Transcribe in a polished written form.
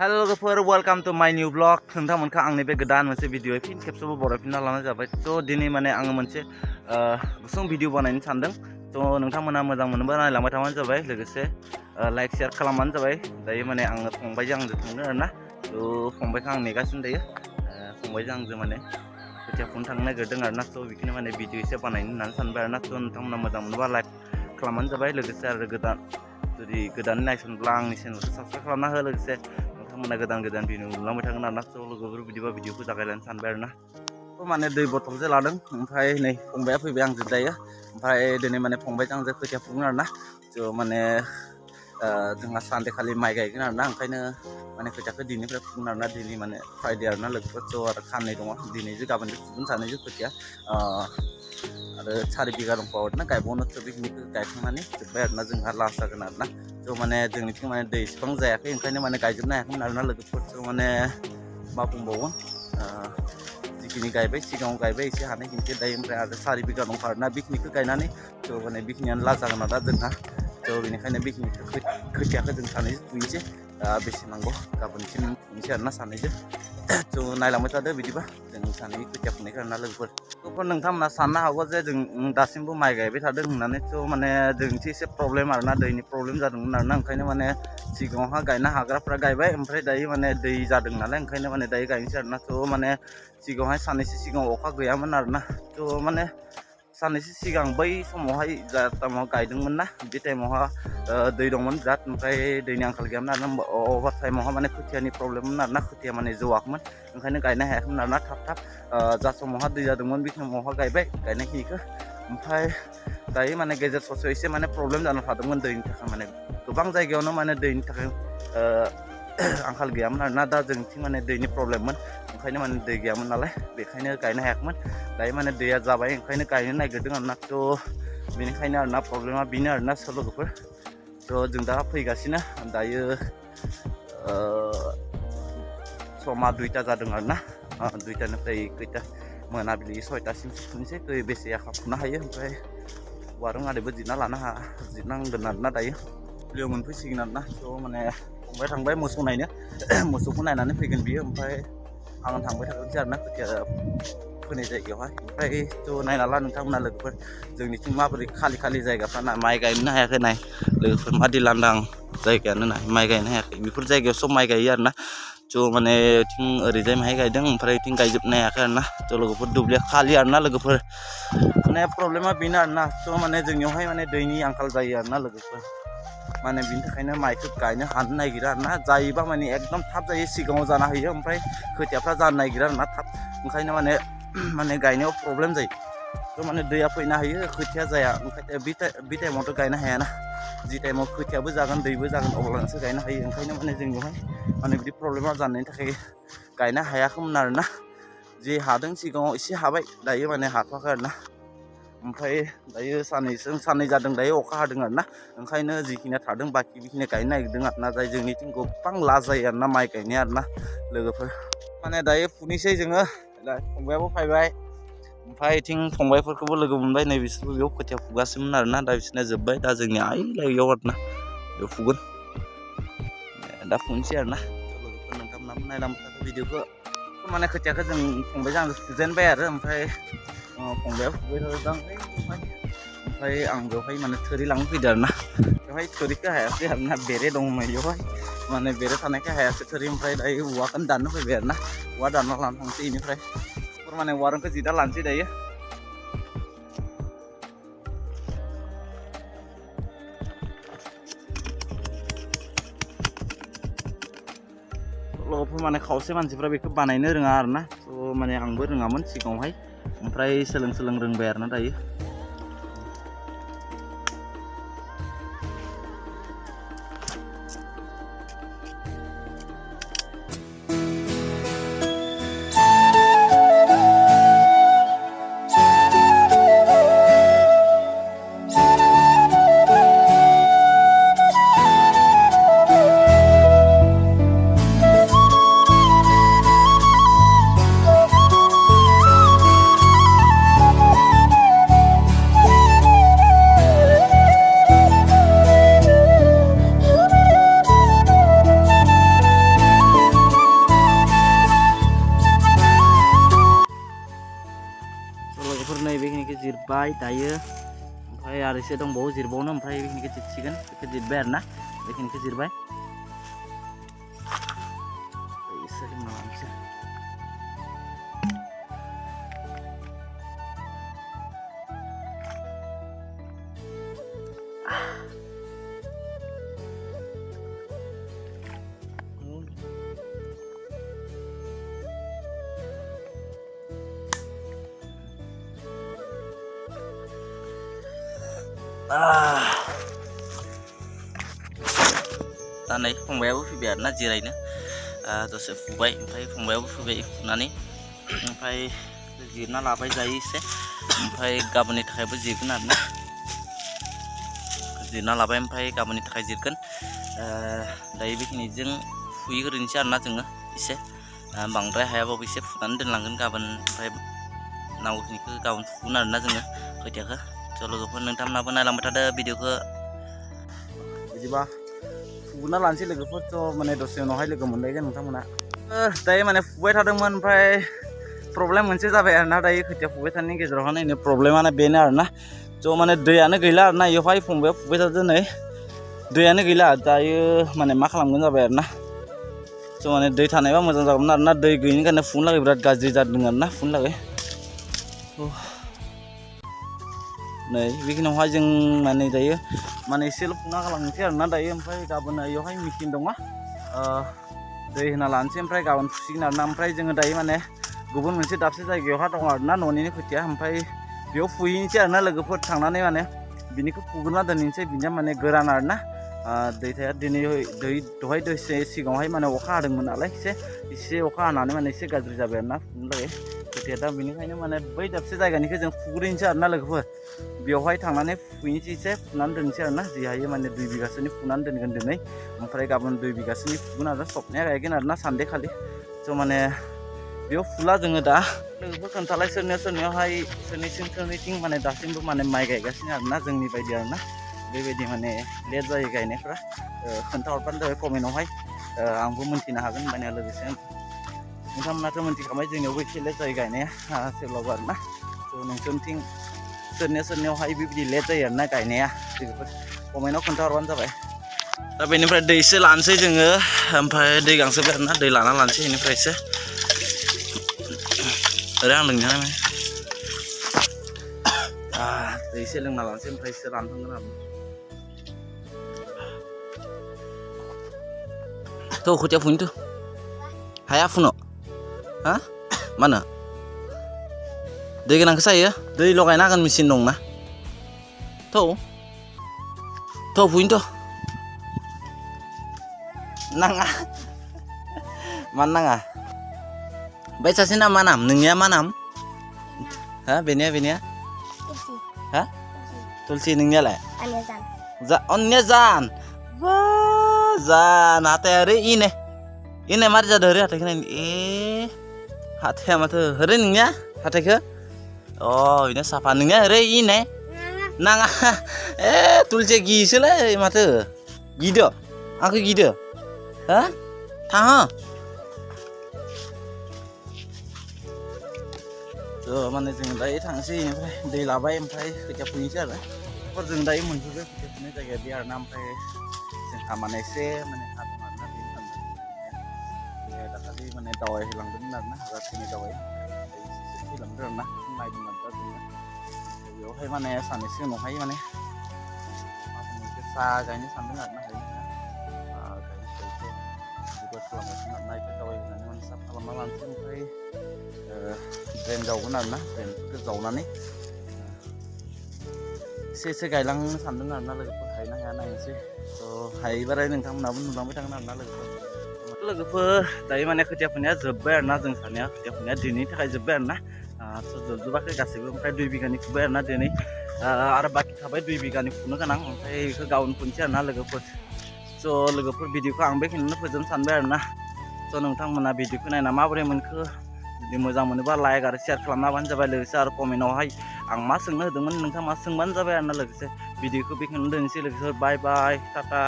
Hello लोगोफोर welcome to माय new blog नोंथांमोनखौ आंनि बे गोदान मोनसे भिडिअ फिन खेबसेबो बरायफिनना लानाय जाबाय स' दिनै माने आङो मोनसे गुसुं भिडिअ बानायनो सानदों स' नोंथांमोना मोजां मोनोबा नायलांबाय थाबानो जाबाय लोगोसे लाइक शेयार खालामबानो जाबाय दायो माने आङो फंबायजों आंजों थांदों आरोना स' फंबायखौ आं नेगासिनो दायो फंबायजों आंजों माने खोथिया फुनो थांनो नागिरदों आरोना स' बेखौनो माने भिडिअ एसे बानायनो होननानै सानबाय आरोना स' नोंथांमोना मोजां मोनोबा लाइक खालामबानो जाबाय लोगोसे आरो जुदि गोदान नायसनब्ला आंनि चेनेलखौ साबस्क्राइब खालामना हो लोगोसे नोंथांमोना गोदान भिडिअ नुलांबाय थागोन आरोना स' लोगोफोर बिदिबा भिडिअखौ जागायलायनो सानबाय आरोना थ' माने दै बथलसो लादों ओमफ्राय नै फंबाया फैबाय आंजों दायो ओमफ्राय दिनै माने फंबायजों आंजों खोथिया फुगोन आरोना स' माने जोंहा सानदे खालि माइ गायगोन आरोना ओंखायनो माने खोथियाखौ दिनैनिफ्राय फुगोन आरोना दिनै माने फ्राइडे आरोना लोगोफोर स' आरो खाननै दङ दिनैजों गाबोनजों फुगोन सानैजों खोथिया आरो 4 बिगा दंबावो गायबावनो स' बेखिनिखौ गायखांनानै जोब्बाय आरोना जोंहा लास जागोन आरोना स' माने जोंनिथिं माने दै इसेबां जायाखै ओंखायनो माने गायजोबनो हायाखैमोन आरोना लोगोफोर स' माने मा बुंबावो जिखिनि गायबाय सिगाङाव गायबाय एसे हानायखिनिखौ दायो ओमफ्राय आरो 4 बिगा दंखा आरोना बेखिनिखौ गायनानै स' माने बेखिनियानो लास जागोन आरोना जोंहा स' बेनिखायनो बेखिनिखौ खोथियाखौ जों सानैजों फुनोसै बेसे नांगौ गाबोनसिम फुनोसै आरोना सानैजों स' नायलांबाय थादो बिदिबा जों सानै खोथिया फुनायखौ आरोना लोगोफोर नोंथांमोना साननो हागौ जे जों दासिमबो माइ गायबाय थादों होननानै स' माने जोंनिथिं एसे प्रब्लेम आरोना दैनि प्रब्लेम जादोंमोन आरोना ओंखायनो माने सिगाङावहा गायनो हाग्राफ्रा गायबाय ओमफ्राय दायो माने दै जादों नालाय ओंखायनो माने दायो गायनोसै आरोना थ' माने सिगाङावहाय साननैसो सिगाङाव अखा गैयामोन आरोना थ' माने साननैसो सिगां बै समावहाय जा टाइमाव गायदोंमोन ना बे टाइमावहा दै दंमोन बिराद ओमफ्राय दैनि आंखाल गैयामोन आरोना अबेबा टाइमावहा माने खोथियानि प्रब्लेममोन आरोना खोथिया माने जौवाखैमोन ओंखायनो गायनो हायाखैमोन आरोना थाब जा समावहा दै जादोंमोन बे समावहा गायबाय गायनायखिनिखौ ओमफ्राय दायो माने गेजेर ससेयाव एसे माने प्रब्लेम जाना थादोंमोन दैनि थाखाय माने गोबां जायगायावनो माने दैनि थाखाय आंखाल गैयामोन आरोना दा जोंथिं माने दैनि प्रब्लेममोन ओंखायनो माने दै गैयामोन नालाय बेखायनो गायनो हायाखैमोन दायो माने दैया जाबाय ओंखायनो गायनो नागिरदों आरोना थ' बेनिखायनो आरोना प्रब्लेमा बेनो आरोना लोगोफोर थ' जों दा फैगासिनो दायो समा 2टा जादों आरोना 2टानिफ्राय खैथा मोनाबिलि 6टासिम फुनोसै बेसे आखा फुनो हायो ओमफ्राय वारं आरिबो जिरनांगोन आरोना दायो दुब्लियाव मोनफैसिगोन आरोना थ' माने फंबाय थांबाय मोसौ नायनो मोसौखौ नायनानै फैगोन बियो ओमफ्राय आं थांबाय थागोनसै आरोना खोथिया फोनाय जायगायावहाय ओमफ्राय थ' नायना ला नोंथांमोना लोगोफोर जोंनिथिं माबोरै खालि जायगाफ्रा ना माइ गायनो हायाखै नाय लोगोफोर मादि लांदां जायगायानो नाय माइ गायनो हायाखै बेफोर जायगायाव सब माइ गायो आरोना थ' माने थिं ओरैजाय माहाय गायदों ओमफ्राय थिं गायजोबनो हायाखै आरोना थ' लोगोफोर दुब्लिया खालि आरोना लोगोफोर माने प्रब्लेमा बेनो आरोना थ' माने जोंनियावहाय माने दैनि आंखाल जायो आरोना लोगोफोर माने बिनि थाखायनो माइखौ गायनो हानो नागिरा आरोना जायोबा माने एकदम थाब जायो सिगाङाव जाना होयो ओमफ्राय खोथियाफ्रा जानो नागिरा आरोना थाब ओंखायनो माने गायनायाव प्रब्लेम जायो थ' माने दैया फैनो हायो खोथिया जाया ओंखायनो बे टाइमावथ' गायनो हायाना जि टाइमाव खोथियाबो जागोन दैबो जागोन अब्लासो गायनो हायो ओंखायनो माने जोंनियावहाय माने बिदि प्रब्लेमा जानायनि थाखाय गायनो हायाखैमोन आरोना जे हादों सिगाङाव एसे हाबाय दायो माने हाथ'वाखै आरोना ओमफ्राय दायो साननै जादों दायो अखा हादों आरोना ओंखायनो जिखिनिया थादों बाखि बेखिनिया गायनो नागिरदों आरोना जाय जोंनिथिं गोबां लास जायो आरोना माइ गायनाया आरोना लोगोफोर माने दायो फुनोसै जोङो फंबायाबो फैबाय ओमफ्राय बिथिं फंबायफोरखौबो लोगो मोनबाय नै बिसोरबो बेयाव खोथिया फुगासिनोमोन आरोना दा बिसोरना जोब्बाय दा जोंनि आइलायाव आरोना बेयाव फुगोन दा फुनोसै आरोना लोगोफोर नोंथांमोनाबो नायलांबाय थादो भिडिअखौ माने खोथियाखौ जों फंबायजों आं फुजेनबाय आरो ओमफ्राय फंबाया फुबाय थादों ओमफ्राय आं बेवहाय माने थोरि लांनो फैदों आरोना बेवहाय थोरिखौ हायासै आरोना बेरे दंमोन बेवहाय माने बेरे थानायखाय हायासै थोरि ओमफ्राय दायो औवाखौनो दाननो फैबाय आरोना औवा दानना लाना थांसै बेनिफ्राय माने वारंखौ जिदा लानोसै दायो लोगोफोर माने खावसे मानसिफ्रा बेखौ बानायनो रोङा आरोना थ' माने आंबो रोङामोन सिगाङावहाय ओमफ्राय सोलों रोंबाय आरोना दायो जिरबाय दायो ओमफ्राय आरो एसे दंबावो जिरबावनो ओमफ्राय बेखिनिखौ जिरसिगोन बेखौ जिरबाय आरोना बेखिनिखौ जिरबाय एसे लोंना लानोसै दा नै फंबायाबो फैबाय आरोना जिरायनो दसे फुबाय ओमफ्राय फंबायाबो फैबाय फुनानै ओमफ्राय जिरना लाबाय जायो एसे ओमफ्राय गाबोननि थाखायबो जिरगोन आरोना जिरना लाबाय ओमफ्राय गाबोननि थाखाय जिरगोन दायो बेखिनिजों फुयैग्रोनोसै आरोना जोङो एसे बांद्राय हायाबाबो एसे फुनानै दोनलांगोन गाबोन ओमफ्राय नांगौखिनिखौ गाबोन फुगोन आरोना जोङो खोथियाखौ ज' लोगोफोर नोंथांमोनाबो नायलांबाय थादो भिडिअखौ बिदिबा फुगोना लानोसै लोगोफोर थ' माने दसे उनावहाय लोगो मोनलायगोन नोंथांमोना दायो माने फुबाय थादोंमोन ओमफ्राय प्रब्लेम मोनसे जाबाय आरोना दायो खोथिया फुबाय थानायनि गेजेरावहाय नै प्रब्लेमानो बेनो आरोना थ' माने दैयानो गैला आरोना बेवहाय फंबाया फुबाय थादों नै दैयानो गैला दायो माने मा खालामगोन जाबाय आरोना थ' माने दै थानायबा मोजां जागौमोन आरोना दै गैयिनि थाखाय फुनो लागै बिराद गाज्रि जादों आरोना फुनो लागै नै बेखिनियावहाय जों माने दायो माने एसेल' फुना गालांनोसै आरोना दायो ओमफ्राय गाबोन बेवहाय मेचिन दङ दै होना लानोसै ओमफ्राय गाबोन फुसिगोन आरोना ओमफ्राय जोङो दायो माने गुबुन मोनसे दाबसे जायगायावहा दङ आरोना न'निनो खोथिया ओमफ्राय बेयाव फुहैनोसै आरोना लोगोफोर थांनानै माने बिनिखौ फुग्रोना दोनहैनोसै बिनिया माने गोरान आरोना दै थाया दिनै दै दहाय दसे सिगाङावहाय माने अखा हादोंमोन नालाय एसे अखा हानानै माने एसे गाज्रि जाबाय आरोना फुनो लागै खोथिया दा बेनिखायनो माने बै दाबसे जायगानिखौ जों फुग्रोनोसै आरोना लोगोफोर बेवहाय थांनानै फुहैनोसै एसे फुनानै दोननोसै आरोना जि हायो माने 2 बिगासोनि फुनानै दोनगोन दिनै ओमफ्राय गाबोन 2 बिगासोनि फुगोन आरो सप्ताया गायगोन आरोना सानदे खालि थ' माने बेयाव फुला जोङो दा लोगोफोर खोन्थालाय सोरनियावहाय सोरनिथिं माने दासिमबो माने माइ गायगासिनो आरोना जोंनि बायदि आरोना बेबायदि माने लेट जायो गायनायफ्रा खोन्थाहरबानो जाबाय कमेन्टआवहाय आंबो मोन्थिनो हागोन होनबानिया लोगोसे नोंथांमोनाथ' मोन्थिखाबाय जोंनियावबो एसे लेट जायो गायनाया सोरबाबो आरोना थ' नोंसोरनिथिं सोरनियावहाय बेबायदि लेट जायो आरोना गायनाया लोगोफोर कमेन्टआव खोन्थाहरबानो जाबाय दा बेनिफ्राय दै एसे लानोसै जोङो ओमफ्राय दै गांसोबो आरोना दै लाना लानोसै बेनिफ्राय एसे ओरै आं लोंनो हानाय दै एसे लोंना लानोसै ओमफ्राय एसे रानहांगोन आरो थ' खोथिया फुनोथ' हाया फुनो मा होनो दै गोनांखौ जायो दै लगायना होगोन मेचिन दंना थ' फुनोथ' नाङा मानो नाङा बै सासेना मा नाम नोंनिया मा नाम बेनिया हा तुलसी नोंनियालाय अन्यजान जान हाथाया ओरै इने मारै जादों ओरै हाथाइखौ नायनो हाथाया माथो ओरै नोंनिया हाथाइखौ बेनो साफा नोंनिया ओरै इने नाङा तुलसिया गियोसोलै माथो गिदो आंखौ गिदो थाङो थ' माने जों दायो थांसै ओमफ्राय दै लाबाय ओमफ्राय खोथिया फुनोसै आरो जों दायो मोनफैबाय खोथिया फुनाय जायगाया बे आरोना ओमफ्राय जोंहा माने एसे माने हा दं आरोना बेनि थाखाय दाखालि माने दावाय होलांदोंमोन आरोना जाथिनि दावाय थैलांदों आरोना नायदों आरो जोङो बेवहाय माने साननैसो उनावहाय माने सा गायनो सानदों आरोना जुगार खालामगासिनो आरोना बेखौ दावाय होनानै माने साफ खालामना लानोसै ओमफ्राय ड्रेन जावगोन आरोना ड्रेनफोरखौ जावनानै एसे गायलांनो सानदों आरोना लोगोफोर हायोना हाया नायनोसै थ' हायोबालाय नोंथांमोनाबो नुलांबाय थागोन आरोना लोगोफोर दायो माने खोथिया फुनाया जोब्बाय आरोना जों सानैया खोथिया फुनाया दिनैनि थाखाय जोब्बाय आरोना जोबजोबाखै गासैबो ओमफ्राय 2 बिगानि फुबाय आरोना दिनै आरो बाखि थाबाय 2 बिगानि फुनो गोनां ओमफ्राय बेखौ गाबोन फुनोसै आरोना लोगोफोर स' लोगोफोर भिडिअखौ आं बेखिनियावनो फोजोबनो सानबाय आरोना स' नोंथांमोना भिडिअखौ नायना माबोरै मोनखो जुदि मोजां मोनोबा लाइक आरो शेयार खालामना होबानो जाबाय लोगोसे आरो कमेन्टआवहाय आं मा सोंनो होदोंमोन नोंथाङा मा सोंबानो जाबाय आरोना लोगोसे भिडिअखौ बेखिनियावनो दोननोसै लोगोसे बाय बाय टाटा